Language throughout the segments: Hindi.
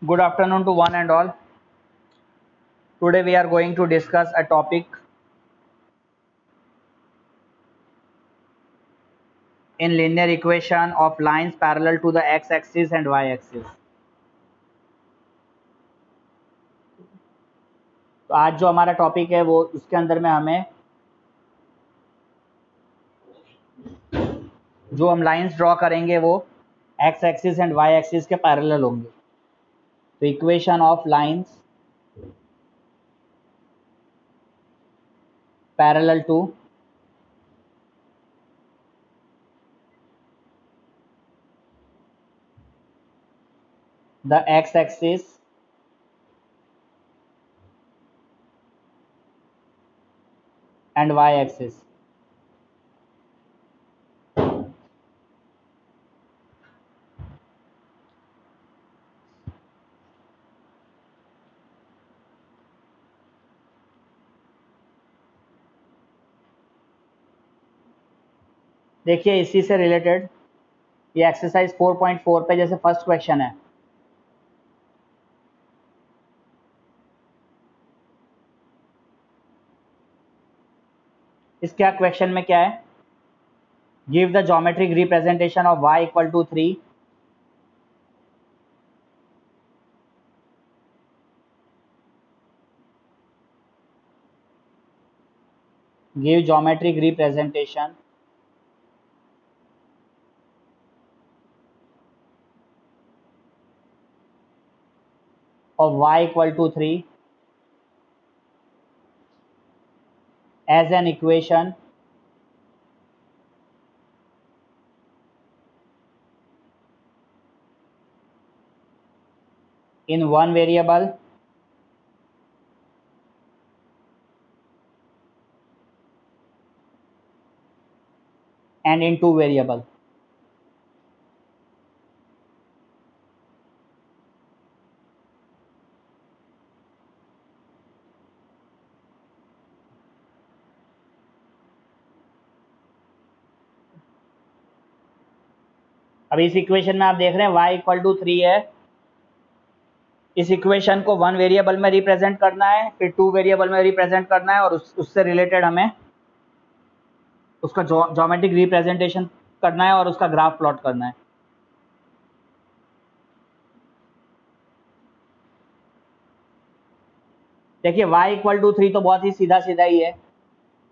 Good afternoon to one and all. Today we are going to discuss a topic in linear equation of lines parallel to the x-axis and y-axis. तो आज जो हमारा टॉपिक है वो उसके अंदर में हमें जो हम लाइंस ड्रॉ करेंगे वो x axis and y axis के पैरेलल होंगे. तो equation of lines parallel to the x-axis and y-axis. देखिए इसी से रिलेटेड ये एक्सरसाइज 4.4 पे जैसे फर्स्ट क्वेश्चन है. इसका क्वेश्चन में क्या है? Give the geometric representation of y equal to 3 give geometric representation of y equal to 3 as an equation in one variable and in two variable. अब इस इक्वेशन में आप देख रहे हैं y इक्वल टू 3 है. इस इक्वेशन को वन वेरिएबल में रिप्रेजेंट करना है, फिर टू वेरिएबल में रिप्रेजेंट करना है और उससे रिलेटेड हमें उसका ज्योमेट्रिक रिप्रेजेंटेशन करना है और उसका ग्राफ प्लॉट करना है. देखिए y इक्वल टू 3 तो बहुत ही सीधा सीधा ही है.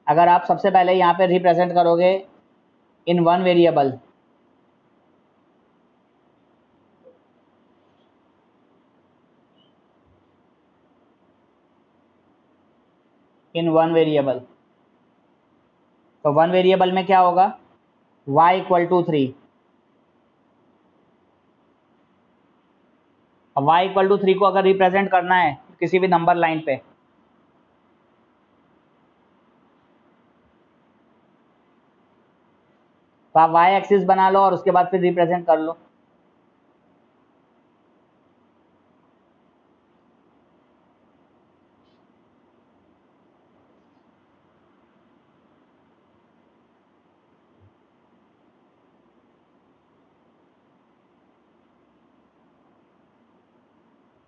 अगर आप सबसे पहले यहाँ पे रिप्रेजेंट करोगे in one variable, in one variable, तो वन वेरिएबल में क्या होगा? y equal to 3. अब y इक्वल टू 3 को अगर रिप्रेजेंट करना है किसी भी नंबर लाइन पे, तो आप y एक्सिस बना लो और उसके बाद फिर रिप्रेजेंट कर लो.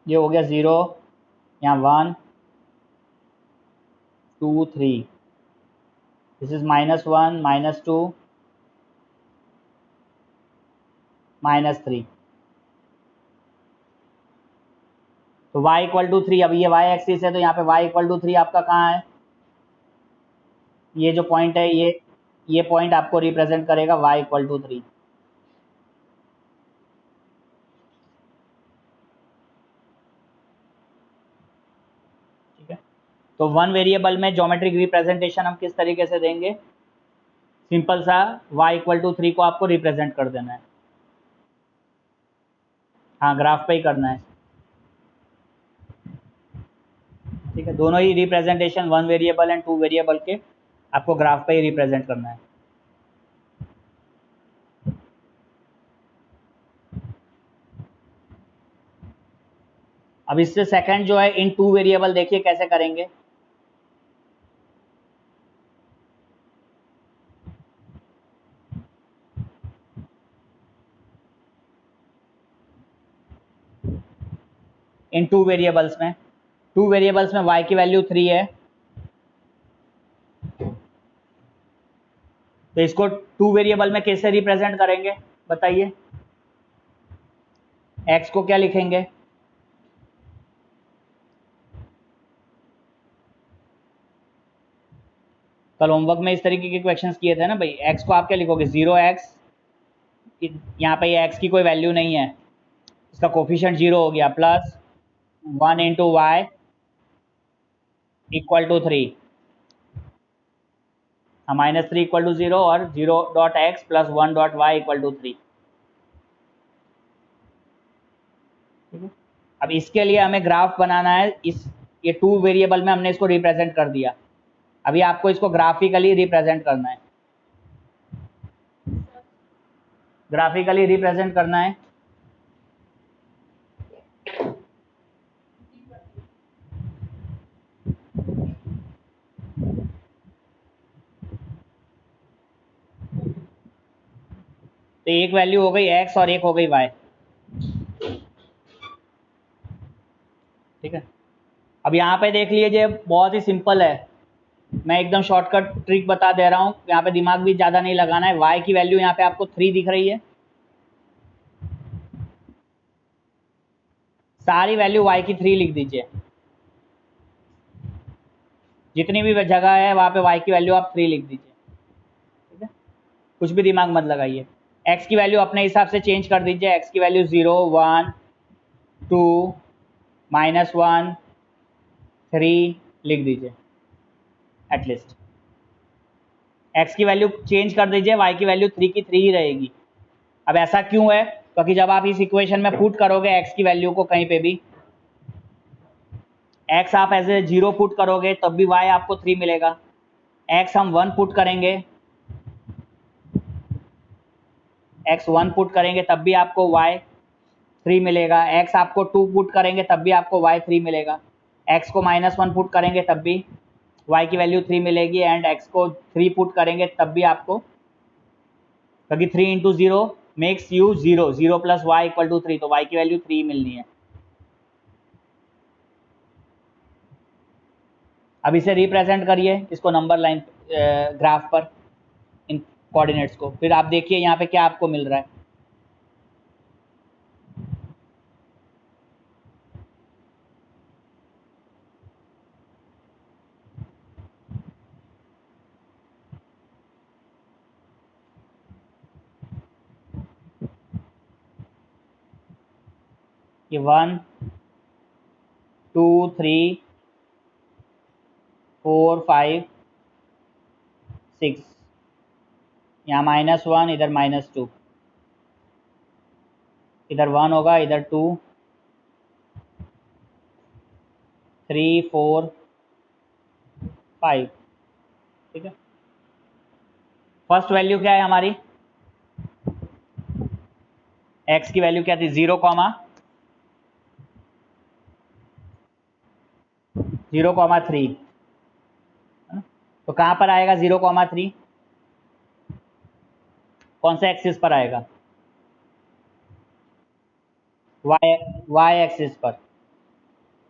ये हो गया 0, यहाँ 1 2 3, दिस इज -1 -2 -3. तो y इक्वल टू 3, अब ये y एक्सिस है तो यहाँ पे y इक्वल टू 3 आपका कहाँ है? ये जो पॉइंट है ये पॉइंट आपको रिप्रेजेंट करेगा y इक्वल टू 3. ठीक है. तो वन वेरिएबल में ज्योमेट्रिक रिप्रेजेंटेशन हम किस तरीके से देंगे? सिंपल सा y इक्वल टू 3 को आपको रिप्रेजेंट कर देना है. हाँ, ग्राफ पे ही करना है. ठीक है, दोनों ही representation one variable and two variable के आपको ग्राफ पे ही रिप्रेजेंट करना है. अब इससे सेकंड जो है इन टू वेरिएबल, देखिए कैसे करेंगे. इन टू वेरिएबल्स में, टू वेरिएबल्स में y की वैल्यू 3 है, तो इसको टू वेरिएबल में कैसे रिप्रेजेंट करेंगे बताइए। x को क्या लिखेंगे? कल होमवर्क में इस तरीके के क्वेश्चंस किए थे ना भाई। x को आप क्या लिखोगे? 0x, यहाँ पे ये x की कोई वैल्यू नहीं है, इसका कोफिशिएंट 0 हो गया, plus 1 into y equal to 3, -3 equal to 0 और 0 dot x plus 1 dot y equal to 3। अब इसके लिए हमें ग्राफ बनाना है। ये टू वेरिएबल में हमने इसको रिप्रेजेंट कर दिया, अभी आपको इसको ग्राफिकली रिप्रेजेंट करना है, ग्राफिकली रिप्रेजेंट करना है। तो एक वैल्यू हो गई x और एक हो गई y, ठीक है। अब यहाँ पे देख लीजिए, बहुत ही सिंपल है, मैं एकदम शॉर्टकट ट्रिक बता दे रहा हूँ, यहाँ पे दिमाग भी ज़्यादा नहीं लगाना है। y की वैल्यू यहाँ पे आपको 3 दिख रही है, सारी वैल्यू y की 3 लिख दीजिए, जितनी भी जगह है वहाँ पे y की वैल्यू आप 3 लिख दीजिए, ठीक है। कुछ भी दिमाग मत लगाइए। x की वैल्यू अपने हिसाब से चेंज कर दीजिए, x की वैल्यू 0 1 2 -1 3 लिख दीजिए एटलीस्ट। x की वैल्यू चेंज कर दीजिए, y की वैल्यू 3 की 3 ही रहेगी। अब ऐसा क्यों है? क्योंकि जब आप इस इक्वेशन में पुट करोगे x की वैल्यू को कहीं पे भी, x आप एज ए 0 पुट करोगे तब भी y आपको 3 मिलेगा, x हम 1 पुट करेंगे, x 1 पुट करेंगे तब भी आपको y 3 मिलेगा, x आपको 2 पुट करेंगे तब भी आपको y 3 मिलेगा, x को -1 पुट करेंगे तब भी y की वैल्यू 3 मिलेगी, एंड x को 3 पुट करेंगे तब भी आपको, क्योंकि 3 into 0 makes you 0, 0 plus y equal to 3, तो y की वैल्यू 3 मिलनी है। अब इसे रिप्रेजेंट करिए, इसको नंबर लाइन ग्राफ पर, इन कोऑर्डिनेट्स को, फिर आप देखिए यहाँ पे क्या आपको मिल रहा है। ये 1 2 3 4 5 6, यहाँ -1, इधर -2, इधर 1 होगा, इधर 2 3 4 5, ठीक है। फर्स्ट वैल्यू क्या है हमारी? x की वैल्यू क्या थी? 0 कॉमा 0,3, तो कहाँ पर आएगा 0,3? कौन सा एक्सिस पर आएगा? y एक्सिस पर।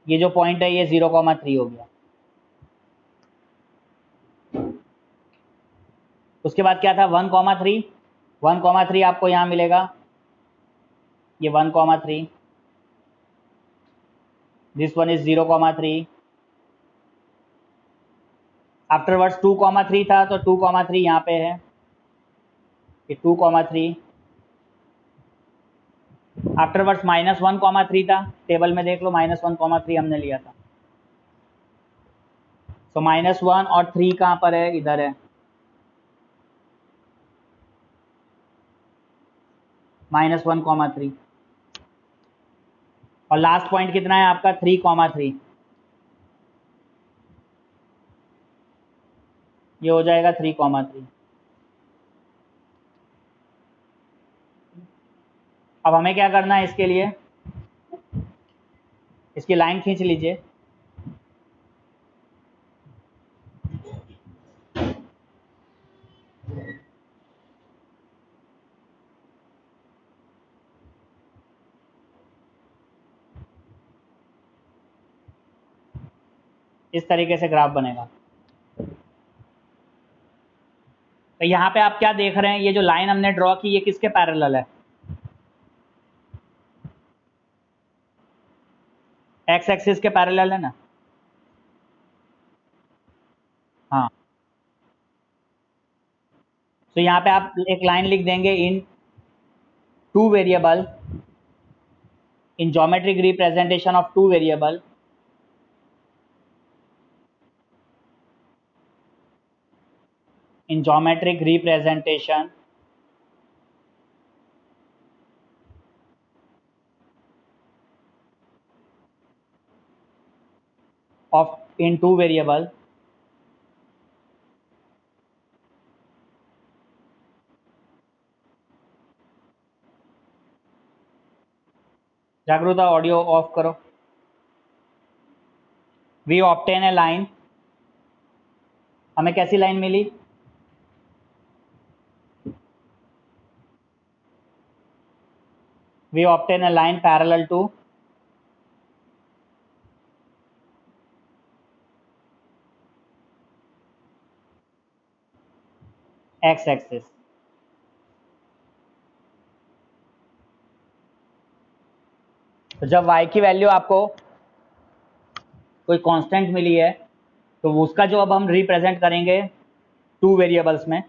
ये जो पॉइंट है ये 0,3 हो गया। उसके बाद क्या था? 1,3, 1,3 आपको यहाँ मिलेगा, ये 1,3, दिस वन इज 0,3, आफ्टरवर्ड्स 2,3 था, तो 2,3 यहाँ पे है, ये 2,3, आफ्टरवर्ड्स -1,3 था, टेबल में देख लो, -1,3 हमने लिया था, तो -1 और 3 कहाँ पर है? इधर है, -1,3, और लास्ट पॉइंट कितना है आपका? 3,3, ये हो जाएगा 3,3। अब हमें क्या करना है इसके लिए? इसकी लाइन खींच लीजिए, इस तरीके से ग्राफ बनेगा। तो यहाँ पे आप क्या देख रहे हैं, ये जो लाइन हमने ड्रॉ की ये किसके पैरेलल है? एक्स एक्सिस के पैरेलल है ना। हाँ, तो यहाँ पे आप एक लाइन लिख देंगे, in two variable, in geometric representation of two variable, in geometric representation of in two variable जागरूता ऑडियो ऑफ करो। वी ऑब्टेन ए लाइन, हमें कैसी लाइन मिली? We obtain a line parallel to x axis. तो जब y की वैल्यू आपको कोई कांस्टेंट मिली है तो उसका जो अब हम रिप्रेजेंट करेंगे टू वेरिएबल्स में,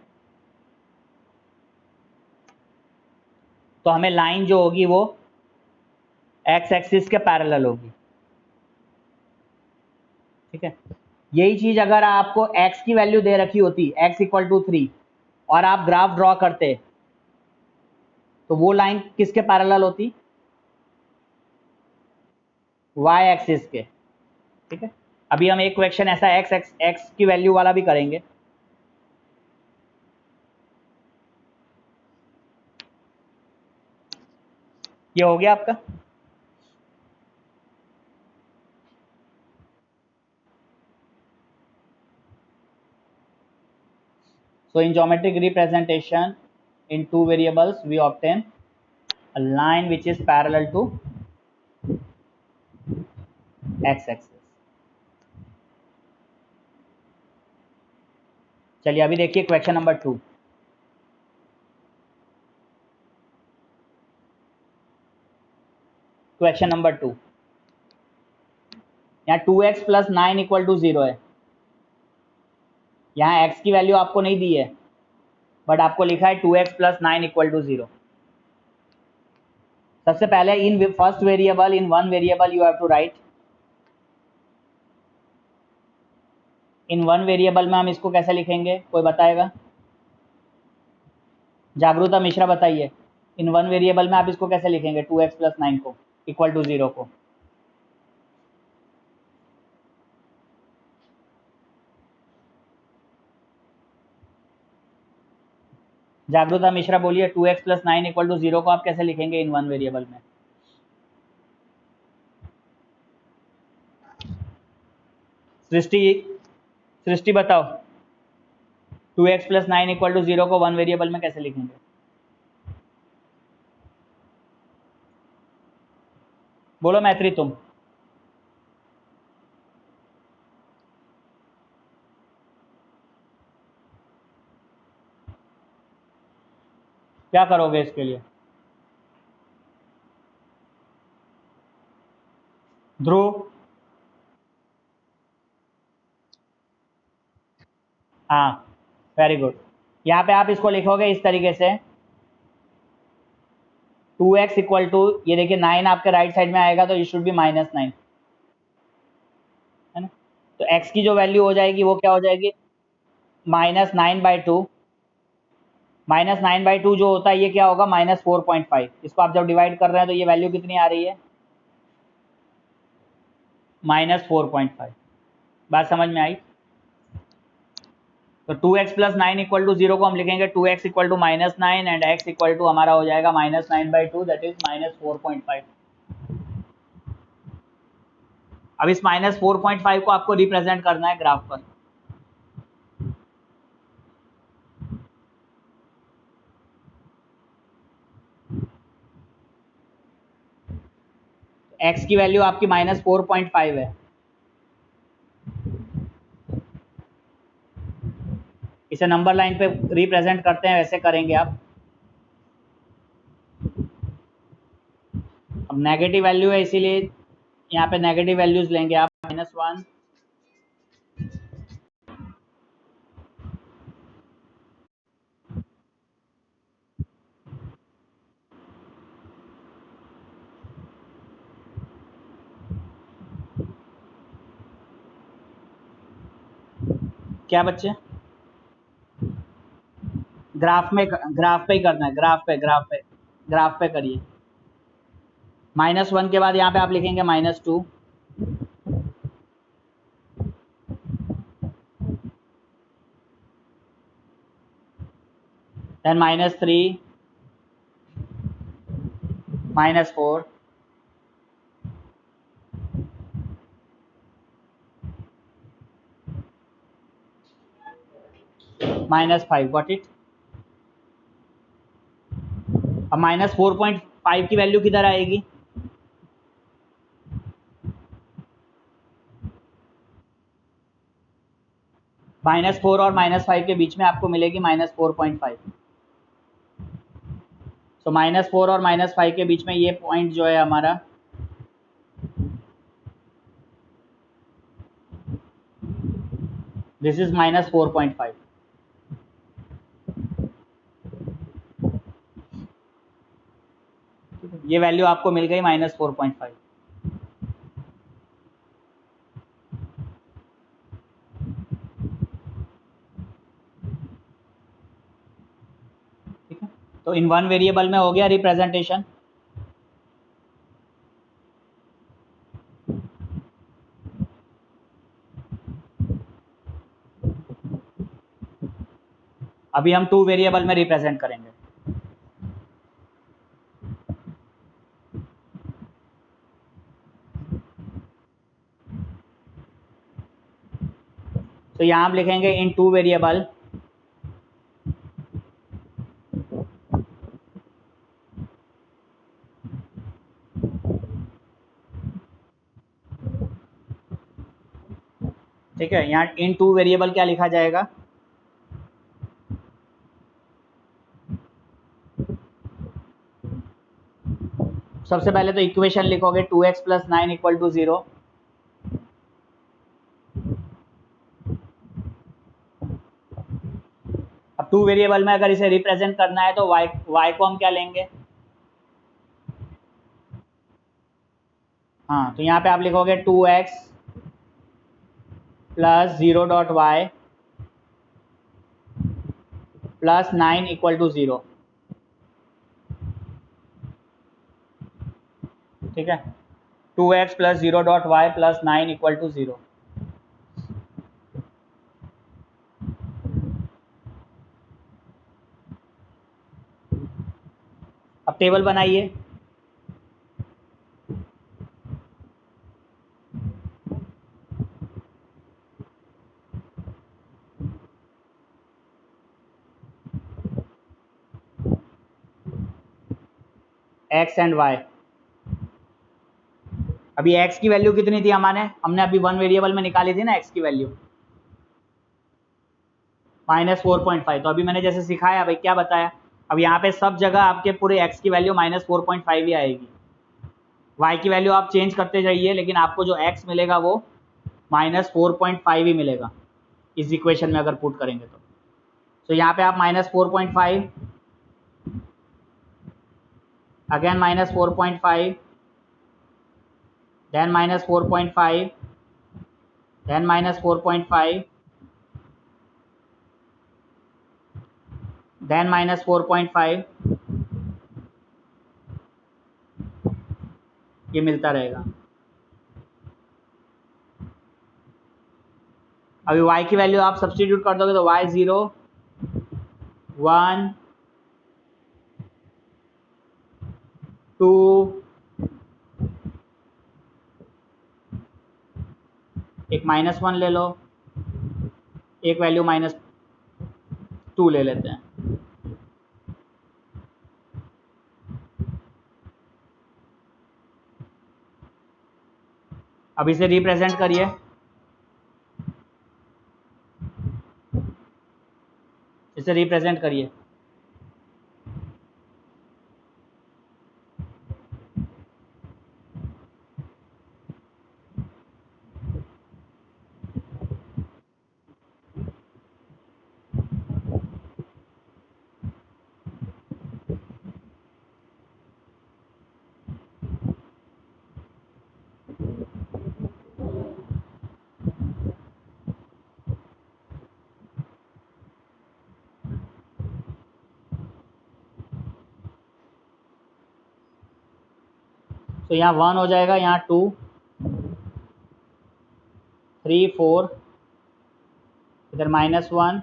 तो हमें लाइन जो होगी वो एक्स एक्सिस के पैरेलल होगी। ठीक है, यही चीज अगर आपको x की वैल्यू दे रखी होती, x इक्वल टू 3, और आप ग्राफ ड्रॉ करते, तो वो लाइन किसके पैरेलल होती? y एक्सिस के। ठीक है, अभी हम एक क्वेश्चन ऐसा x की वैल्यू वाला भी करेंगे। ये हो गया आपका। So in geometric representation in two variables we obtain a line which is parallel to x axis। चलिए अभी देखिए क्वेश्चन नंबर 2। क्वेश्चन नंबर 2, यहाँ 2x प्लस 9 इक्वल टू 0 है। यहाँ x की वैल्यू आपको नहीं दी है, बट आपको लिखा है 2x प्लस 9 इक्वल टू 0। सबसे पहले in first variable, in one variable you have to write, in one variable में हम इसको कैसे लिखेंगे, कोई बताएगा? जागरूता मिश्रा बताइए, इन वन वेरिएबल में आप इसको कैसे लिखेंगे 2x प्लस 9 को इक्वल टू 0 को? जागरूता मिश्रा बोलिए, 2x प्लस 9 इक्वल टू 0 को आप कैसे लिखेंगे इन वन वेरिएबल में? सृष्टि बताओ, 2x प्लस 9 इक्वल टू 0 को वन वेरिएबल में कैसे लिखेंगे? बोलो मैत्री तुम। क्या करोगे इसके लिए? ध्रुव? हाँ, वेरी गुड। यहाँ पे आप इसको लिखोगे इस तरीके से, 2x इक्वल टू, ये देखिए 9 आपके राइट साइड में आएगा तो ये शुड बी -9, है ना। तो x की जो वैल्यू हो जाएगी वो क्या हो जाएगी? -9/2। -9/2 जो होता है ये क्या होगा? -4.5। इसको आप जब डिवाइड कर रहे हैं तो ये वैल्यू कितनी आ रही है? -4.5। बात समझ में आई? तो 2x प्लस 9 इक्वल टू 0 को हम लिखेंगे 2x equal to -9 and x equal to हमारा हो जाएगा -9/2, दैट इज -4.5। अब इस -4.5 को आपको रिप्रेजेंट करना है ग्राफ पर। x की वैल्यू आपकी -4.5 है, इसे नंबर लाइन पे रिप्रेजेंट करते हैं, वैसे करेंगे आप। अब नेगेटिव वैल्यू है इसीलिए यहाँ पे नेगेटिव वैल्यूज लेंगे आप, -1, क्या बच्चे? ग्राफ पे ही करना है, ग्राफ पे करिए। -1 के बाद यहाँ पे आप लिखेंगे -2, देन -3, -4, -5, गॉट इट। अब -4.5 की वैल्यू किधर आएगी? -4 और -5 के बीच में आपको मिलेगी -4.5। तो -4 और -5 के बीच में ये पॉइंट जो है हमारा, दिस इज -4.5। ये वैल्यू आपको मिल गई -4.5। ठीक है, तो इन वन वेरिएबल में हो गया रिप्रेजेंटेशन। अभी हम 2 वेरिएबल में रिप्रेजेंट करेंगे। तो यहाँ आप लिखेंगे इन 2 वेरिएबल, ठीक है। यहाँ इन 2 वेरिएबल क्या लिखा जाएगा? सबसे पहले तो इक्वेशन लिखोगे 2x + 9 = 0। अब 2 वेरिएबल में अगर इसे रिप्रेजेंट करना है तो y को हम क्या लेंगे? हाँ, तो यहाँ पे आप लिखोगे 2x + 0.y + 9 = 0। ठीक है, 2x + 0.y + 9 = 0। अब टेबल बनाइए। x and y। अभी x की वैल्यू कितनी थी हमने अभी 1 वेरिएबल में निकाली थी ना x की वैल्यू, -4.5। तो अभी मैंने जैसे सिखाया भाई, क्या बताया, अब यहाँ पे सब जगह आपके पूरे x की वैल्यू -4.5 ही आएगी। y की वैल्यू आप चेंज करते जाइए, लेकिन आपको जो x मिलेगा वो -4.5 ही मिलेगा इस इक्वेशन में अगर पुट करेंगे तो यहाँ पे आप -4.5, अगेन -4.5, then -4.5, then -4.5, then -4.5, ये मिलता रहेगा। अभी y की वैल्यू आप सब्स्टिट्यूट कर दोगे तो y 0, 1, 2, एक -1 ले लो, एक वैल्यू -2 ले लेते हैं। अब इसे रिप्रेजेंट करिए। इसे रिप्रेजेंट करिए। तो यहाँ 1 हो जाएगा, यहाँ 2, 3, 4, इधर -1,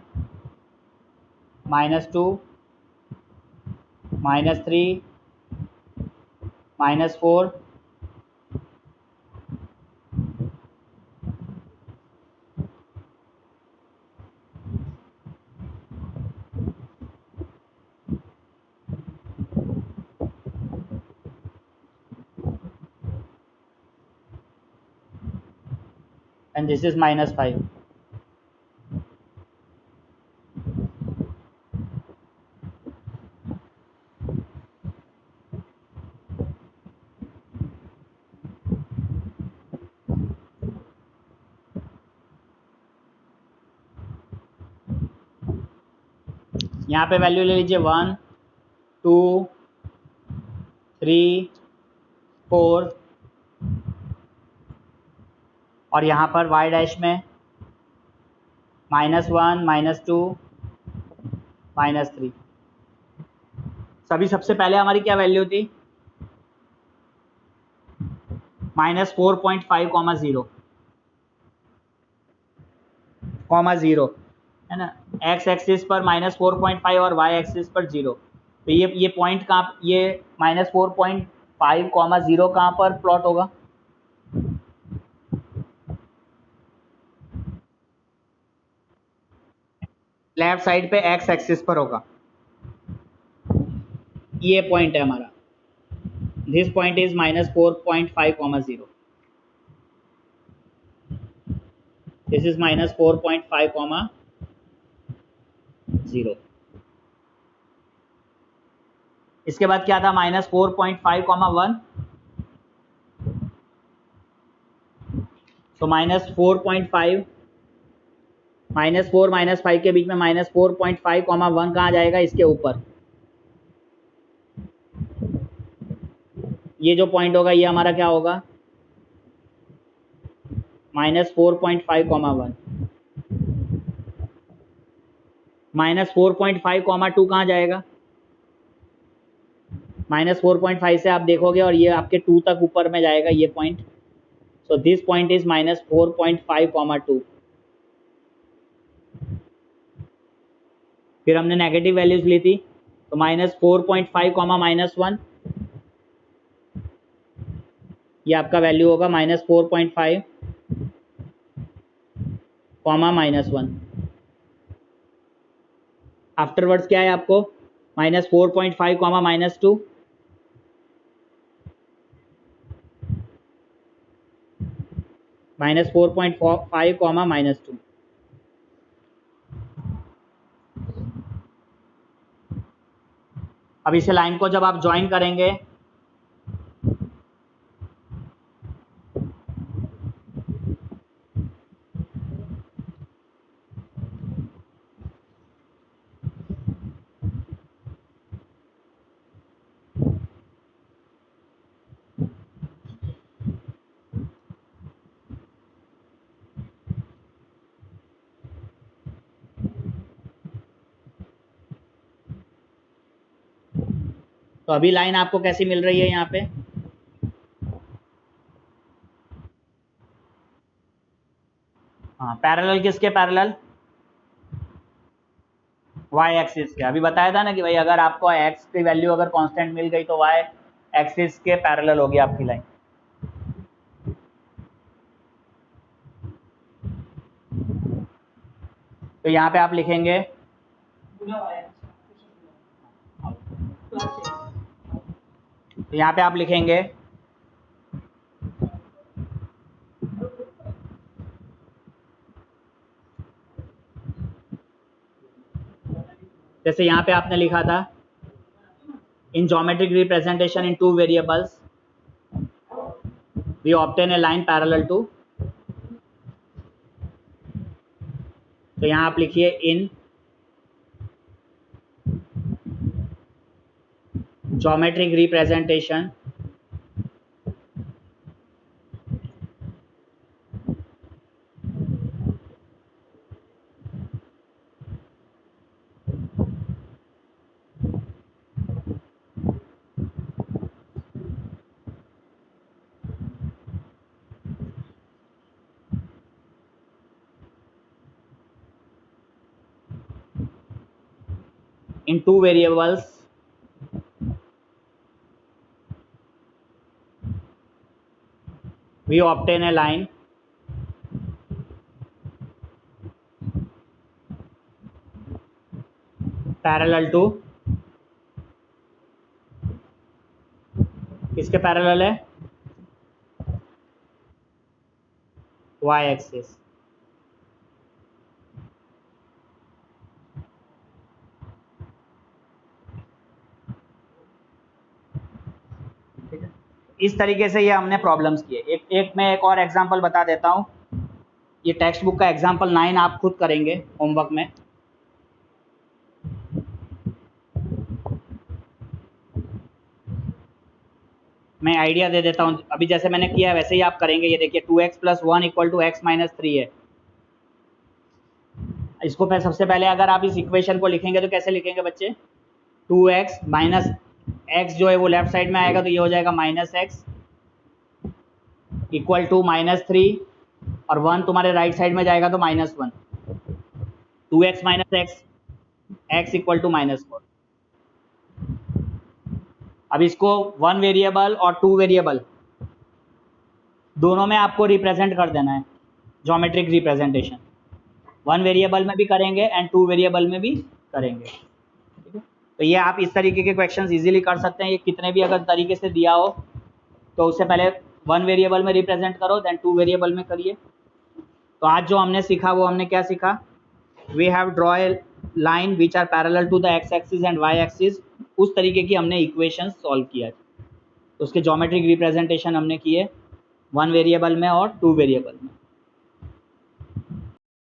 -2, -3, -4, and this is -5. यहाँ पे वैल्यू ले लीजिए 1, 2, 3, 4 और यहाँ पर y डैश में -1, -2, -3। सभी सबसे पहले हमारी क्या वैल्यू थी? -4.5, 0 है ना। x एक्सिस पर -4.5 और y एक्सिस पर 0। तो ये पॉइंट कहाँ, ये -4.5, 0 कहाँ पर प्लॉट होगा? लेफ्ट साइड पे x एक्सिस पर होगा। ये पॉइंट है हमारा, this point is -4.5, 0, this is -4.5, 0। इसके बाद क्या था? -4.5, 1। तो -4.5, -4 -5 के बीच में -4.5, 1 कहाँ जाएगा? इसके ऊपर। ये जो पॉइंट होगा ये हमारा क्या होगा? -4.5, 1। -4.5, 2 कहाँ जाएगा? -4.5 से आप देखोगे और ये आपके 2 तक ऊपर में जाएगा ये point. So this point is -4.5, 2। फिर हमने नेगेटिव वैल्यूज ली थी, तो -4.5, -1, ये आपका वैल्यू होगा -4.5, -1। आफ्टरवर्ड्स क्या है आपको? -4.5, -2, -4.5, -2। अब इस लाइन को जब आप ज्वाइन करेंगे तो अभी लाइन आपको कैसी मिल रही है यहाँ पे? हाँ, पैरेलल किसके पैरेलल? वाई एक्सिस के। अभी बताया था ना कि भाई अगर आपको एक्स की वैल्यू अगर कांस्टेंट मिल गई तो वाई एक्सिस के पैरेलल होगी आपकी लाइन। तो यहाँ पे आप लिखेंगे तो यहाँ पे आप लिखेंगे जैसे यहाँ पे आपने लिखा था in geometric representation in 2 variables we obtain a line parallel to, तो यहाँ आप लिखिए in geometric representation in 2 variables we obtain a line parallel to, किसके पैरेलल है, y एक्सिस। इस तरीके से ये हमने प्रॉब्लम्स किए। एक मैं एक और एग्जांपल बता देता हूँ। ये टेक्स्ट बुक का एग्जांपल 9 आप खुद करेंगे होमवर्क में। मैं आइडिया दे देता हूँ, अभी जैसे मैंने किया वैसे ही आप करेंगे। ये देखिए 2x + 1 = x - 3 है। इसको सबसे पहले अगर आप इस इक्वेशन को लिखेंगे तो कैसे लिखेंगे बच्चे, 2x - x जो है वो लेफ्ट साइड में आएगा तो ये हो जाएगा -x = -3 और 1 तुम्हारे राइट साइड में जाएगा तो -1। 2x - x = -4। अब इसको 1 वेरिएबल और 2 वेरिएबल दोनों में आपको रिप्रेजेंट कर देना है, ज्योमेट्रिक रिप्रेजेंटेशन 1 वेरिएबल में भी करेंगे एंड 2 वेरिएबल में भी करेंगे। ठीक है, तो ये आप इस तरीके के क्वेश्चंस इजीली कर सकते हैं। ये कितने भी अगर तरीके से दिया हो तो उससे पहले 1 वेरिएबल में रिप्रेजेंट करो देन 2 वेरिएबल में करिए। तो आज जो हमने सीखा वो हमने क्या सीखा, we have draw a line which are parallel to the x axis and y axis. उस तरीके की हमने इक्वेशंस सॉल्व किया, तो उसके ज्योमेट्रिक रिप्रेजेंटेशन हमने किए 1 वेरिएबल में और 2 वेरिएबल में।